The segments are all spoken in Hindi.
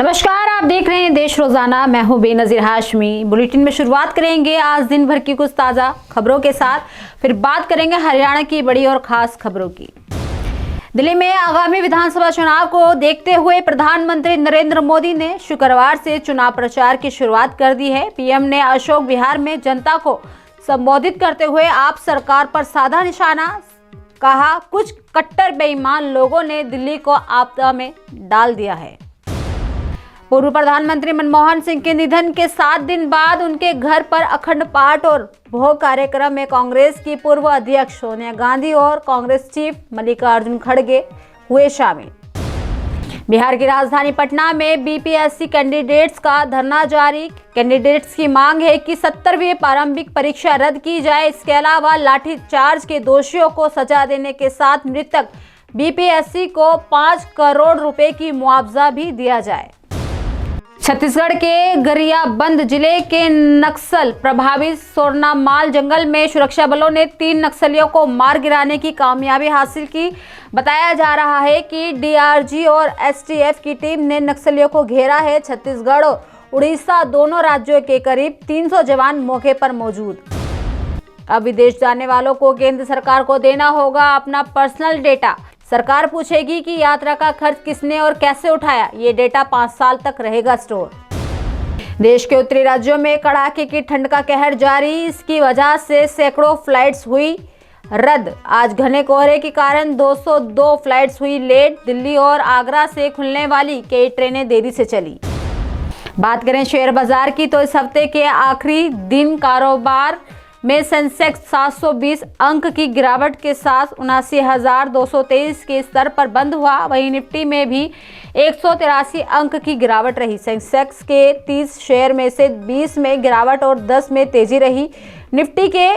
नमस्कार, आप देख रहे हैं देश रोजाना। मैं हूं बेनजीर हाशमी। बुलेटिन में शुरुआत करेंगे आज दिन भर की कुछ ताज़ा खबरों के साथ, फिर बात करेंगे हरियाणा की बड़ी और खास खबरों की। दिल्ली में आगामी विधानसभा चुनाव को देखते हुए प्रधानमंत्री नरेंद्र मोदी ने शुक्रवार से चुनाव प्रचार की शुरुआत कर दी है। पीएम ने अशोक विहार में जनता को संबोधित करते हुए आप सरकार पर साधा निशाना, कहा कुछ कट्टर बेईमान लोगों ने दिल्ली को आपदा में डाल दिया है। पूर्व प्रधानमंत्री मनमोहन सिंह के निधन के 7 दिन बाद उनके घर पर अखंड पाठ और भोग कार्यक्रम में कांग्रेस की पूर्व अध्यक्ष सोनिया गांधी और कांग्रेस चीफ मल्लिकार्जुन खड़गे हुए शामिल। बिहार की राजधानी पटना में बीपीएससी कैंडिडेट्स का धरना जारी। कैंडिडेट्स की मांग है कि 70वीं प्रारंभिक परीक्षा रद्द की जाए। इसके अलावा लाठीचार्ज के दोषियों को सजा देने के साथ मृतक बीपीएससी को 5 करोड़ रुपए की मुआवजा भी दिया जाए। छत्तीसगढ़ के गरियाबंद जिले के नक्सल प्रभावित सोरनामाल जंगल में सुरक्षा बलों ने 3 नक्सलियों को मार गिराने की कामयाबी हासिल की। बताया जा रहा है कि डीआरजी और एसटीएफ की टीम ने नक्सलियों को घेरा है। छत्तीसगढ़ और उड़ीसा दोनों राज्यों के करीब 300 जवान मौके पर मौजूद। अब विदेश जाने वालों को केंद्र सरकार को देना होगा अपना पर्सनल डेटा। सरकार पूछेगी कि यात्रा का खर्च किसने और कैसे उठाया। ये डेटा 5 साल तक रहेगा स्टोर। देश के उत्तरी राज्यों में कड़ाके की ठंड का कहर जारी। इसकी वजह से सैकड़ों फ्लाइट्स हुई रद्द। आज घने कोहरे के कारण 202 फ्लाइट्स हुई लेट। दिल्ली और आगरा से खुलने वाली कई ट्रेनें देरी से चली। बात करें शेयर बाजार की तो इस हफ्ते के आखिरी दिन कारोबार में सेंसेक्स 720 अंक की गिरावट के साथ 79,223 के स्तर पर बंद हुआ। वहीं निफ्टी में भी 183 अंक की गिरावट रही। सेंसेक्स के 30 शेयर में से 20 में गिरावट और 10 में तेजी रही। निफ्टी के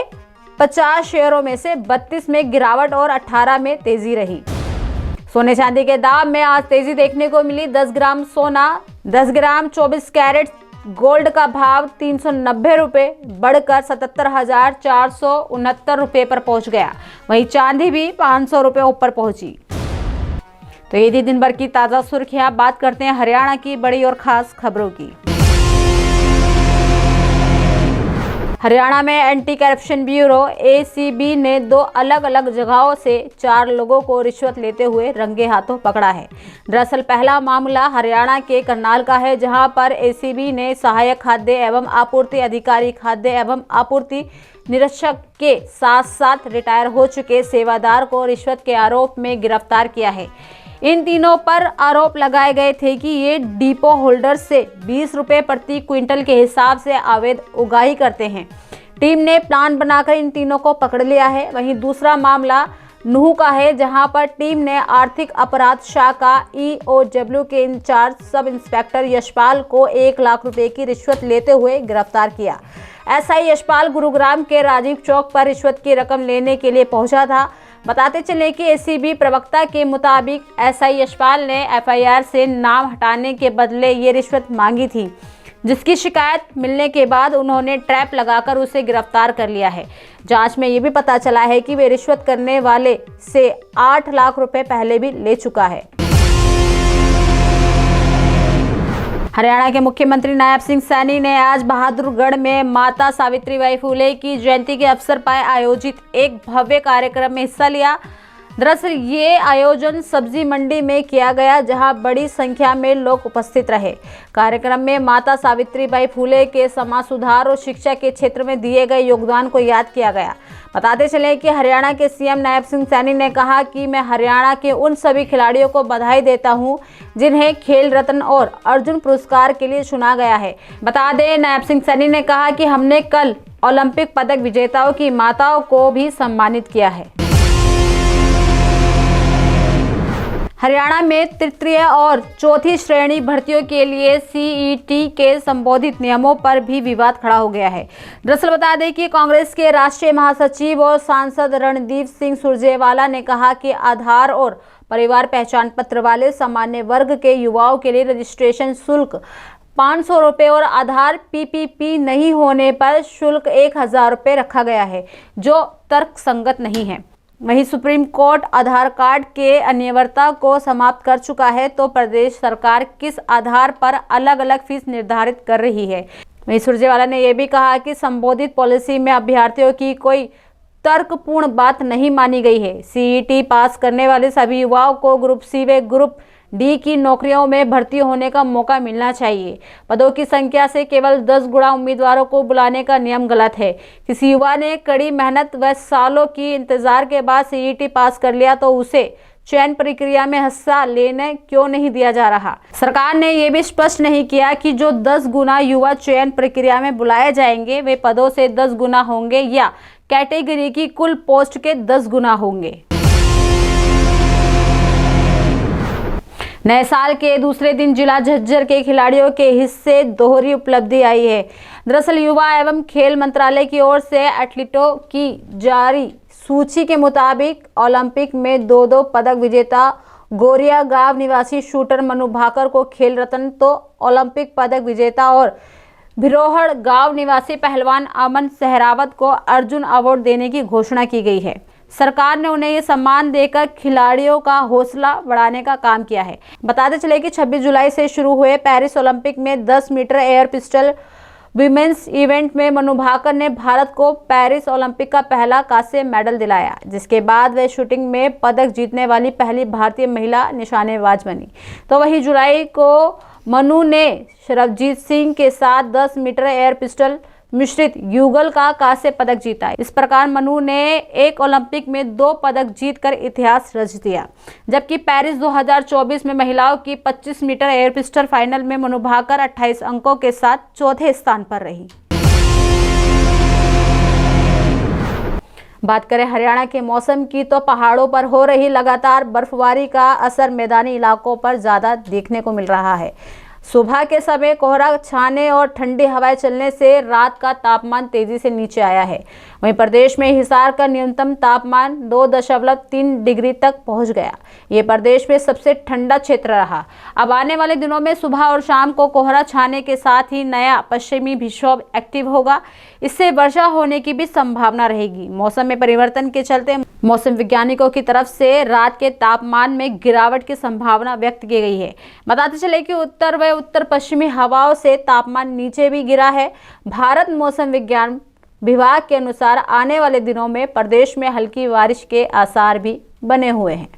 50 शेयरों में से 32 में गिरावट और 18 में तेजी रही। सोने चांदी के दाम में आज तेजी देखने को मिली। 10 ग्राम सोना, 10 ग्राम 24 कैरेट गोल्ड का भाव 390 रुपये बढ़कर 77,469 रुपये पर पहुंच गया। वहीं चांदी भी 500 रुपये ऊपर पहुंची। तो ये थी दिन भर की ताज़ा सुर्खियां। बात करते हैं हरियाणा की बड़ी और खास खबरों की। हरियाणा में एंटी करप्शन ब्यूरो एसीबी ने 2 अलग अलग जगहों से 4 लोगों को रिश्वत लेते हुए रंगे हाथों पकड़ा है। दरअसल पहला मामला हरियाणा के करनाल का है, जहां पर एसीबी ने सहायक खाद्य एवं आपूर्ति अधिकारी, खाद्य एवं आपूर्ति निरीक्षक के साथ साथ रिटायर हो चुके सेवादार को रिश्वत के आरोप में गिरफ्तार किया है। इन तीनों पर आरोप लगाए गए थे कि ये डिपो होल्डर से 20 रुपये प्रति क्विंटल के हिसाब से अवैध उगाही करते हैं। टीम ने प्लान बनाकर इन तीनों को पकड़ लिया है। वहीं दूसरा मामला नूह का है, जहां पर टीम ने आर्थिक अपराध शाखा ईओडब्ल्यू के इंचार्ज सब इंस्पेक्टर यशपाल को 1 लाख रुपए की रिश्वत लेते हुए गिरफ्तार किया। एसआई यशपाल गुरुग्राम के राजीव चौक पर रिश्वत की रकम लेने के लिए पहुंचा था। बताते चले कि एसीबी प्रवक्ता के मुताबिक एसआई यशपाल ने एफआईआर से नाम हटाने के बदले ये रिश्वत मांगी थी, जिसकी शिकायत मिलने के बाद उन्होंने ट्रैप लगाकर उसे गिरफ्तार कर लिया है। जांच में ये भी पता चला है कि वे रिश्वत करने वाले से 8 लाख रुपए पहले भी ले चुका है। हरियाणा के मुख्यमंत्री नायब सिंह सैनी ने आज बहादुरगढ़ में माता सावित्रीबाई फुले की जयंती के अवसर पर आयोजित एक भव्य कार्यक्रम में हिस्सा लिया। दरअसल ये आयोजन सब्जी मंडी में किया गया, जहां बड़ी संख्या में लोग उपस्थित रहे। कार्यक्रम में माता सावित्रीबाई फुले के समाज सुधार और शिक्षा के क्षेत्र में दिए गए योगदान को याद किया गया। बताते चले कि हरियाणा के सीएम नायब सिंह सैनी ने कहा कि मैं हरियाणा के उन सभी खिलाड़ियों को बधाई देता हूं जिन्हें खेल रत्न और अर्जुन पुरस्कार के लिए चुना गया है। बता दें, नायब सिंह सैनी ने कहा कि हमने कल ओलंपिक पदक विजेताओं की माताओं को भी सम्मानित किया है। हरियाणा में तृतीय और चौथी श्रेणी भर्तियों के लिए सीईटी के संबोधित नियमों पर भी विवाद खड़ा हो गया है। दरअसल बता दें कि कांग्रेस के राष्ट्रीय महासचिव और सांसद रणदीप सिंह सुरजेवाला ने कहा कि आधार और परिवार पहचान पत्र वाले सामान्य वर्ग के युवाओं के लिए रजिस्ट्रेशन शुल्क 500 रुपये और आधार पीपीपी नहीं होने पर शुल्क 1000 रुपये रखा गया है, जो तर्कसंगत नहीं है। वहीं सुप्रीम कोर्ट आधार कार्ड के अनिवार्यता को समाप्त कर चुका है, तो प्रदेश सरकार किस आधार पर अलग अलग फीस निर्धारित कर रही है। वहीं सुरजेवाला ने यह भी कहा कि संबोधित पॉलिसी में अभ्यर्थियों की कोई तर्कपूर्ण बात नहीं मानी गई है। सीईटी पास करने वाले सभी युवाओं को ग्रुप सी व ग्रुप डी की नौकरियों में भर्ती होने का मौका मिलना चाहिए। पदों की संख्या से केवल 10 गुना उम्मीदवारों को बुलाने का नियम गलत है। किसी युवा ने कड़ी मेहनत व सालों की इंतजार के बाद सीईटी पास कर लिया तो उसे चयन प्रक्रिया में हिस्सा लेने क्यों नहीं दिया जा रहा। सरकार ने यह भी स्पष्ट नहीं किया कि जो 10 गुना युवा चयन प्रक्रिया में बुलाए जाएंगे वे पदों से 10 गुना होंगे या कैटेगरी की कुल पोस्ट के 10 गुना होंगे। नए साल के दूसरे दिन जिला झज्जर के खिलाड़ियों के हिस्से दोहरी उपलब्धि आई है। दरअसल युवा एवं खेल मंत्रालय की ओर से एथलीटों की जारी सूची के मुताबिक ओलंपिक में 2 पदक विजेता गोरिया गांव निवासी शूटर मनु भाकर को खेल रत्न, तो ओलंपिक पदक विजेता और भिरोहड़ गांव निवासी पहलवान अमन सहरावत को अर्जुन अवार्ड देने की घोषणा की गई है। सरकार ने उन्हें ये सम्मान देकर खिलाड़ियों का हौसला बढ़ाने का काम किया है। बताते चले कि 26 जुलाई से शुरू हुए पेरिस ओलंपिक में 10 metre air pistol women's event में मनु भाकर ने भारत को पेरिस ओलंपिक का पहला कांस्य मेडल दिलाया, जिसके बाद वे शूटिंग में पदक जीतने वाली पहली भारतीय महिला निशानेबाज बनी। तो वहीं जुलाई को मनु ने शरबजीत सिंह के साथ 10 मीटर एयर पिस्टल मिश्रित युगल का कांस्य पदक जीता। इस प्रकार मनु ने एक ओलंपिक में 2 पदक जीतकर इतिहास रच दिया। जबकि पेरिस 2024 में महिलाओं की 25 मीटर एयर पिस्टल फाइनल में मनु भाकर 28 अंकों के साथ चौथे स्थान पर रही। बात करें हरियाणा के मौसम की, तो पहाड़ों पर हो रही लगातार बर्फबारी का असर मैदानी इलाकों पर ज्यादा देखने को मिल रहा है। सुबह के समय कोहरा छाने और ठंडी हवाएं चलने से रात का तापमान तेजी से नीचे आया है। वहीं प्रदेश में हिसार का न्यूनतम तापमान 2.3 डिग्री तक पहुंच गया। ये प्रदेश में सबसे ठंडा क्षेत्र रहा। अब आने वाले दिनों में सुबह और शाम को कोहरा छाने के साथ ही नया पश्चिमी विक्षोभ एक्टिव होगा। इससे वर्षा होने की भी संभावना रहेगी। मौसम में परिवर्तन के चलते मौसम वैज्ञानिकों की तरफ से रात के तापमान में गिरावट की संभावना व्यक्त की गई है। बताते चले कि उत्तर व उत्तर पश्चिमी हवाओं से तापमान नीचे भी गिरा है। भारत मौसम विज्ञान विभाग के अनुसार आने वाले दिनों में प्रदेश में हल्की बारिश के आसार भी बने हुए हैं।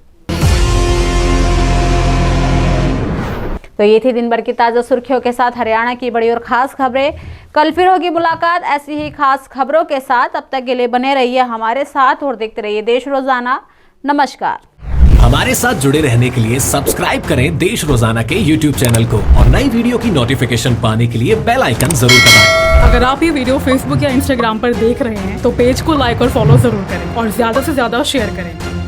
तो ये थी दिन भर की ताजा सुर्खियों के साथ हरियाणा की बड़ी और खास खबरें। कल फिर होगी मुलाकात ऐसी ही खास खबरों के साथ। तब तक के लिए बने रहिए हमारे साथ और देखते रहिए देश रोजाना। नमस्कार। हमारे साथ जुड़े रहने के लिए सब्सक्राइब करें देश रोजाना के YouTube चैनल को और नई वीडियो की नोटिफिकेशन पाने के लिए बेल आइकन जरूर दबाएं। अगर आप ये वीडियो Facebook या Instagram पर देख रहे हैं तो पेज को लाइक और फॉलो जरूर करें और ज्यादा से ज्यादा शेयर करें।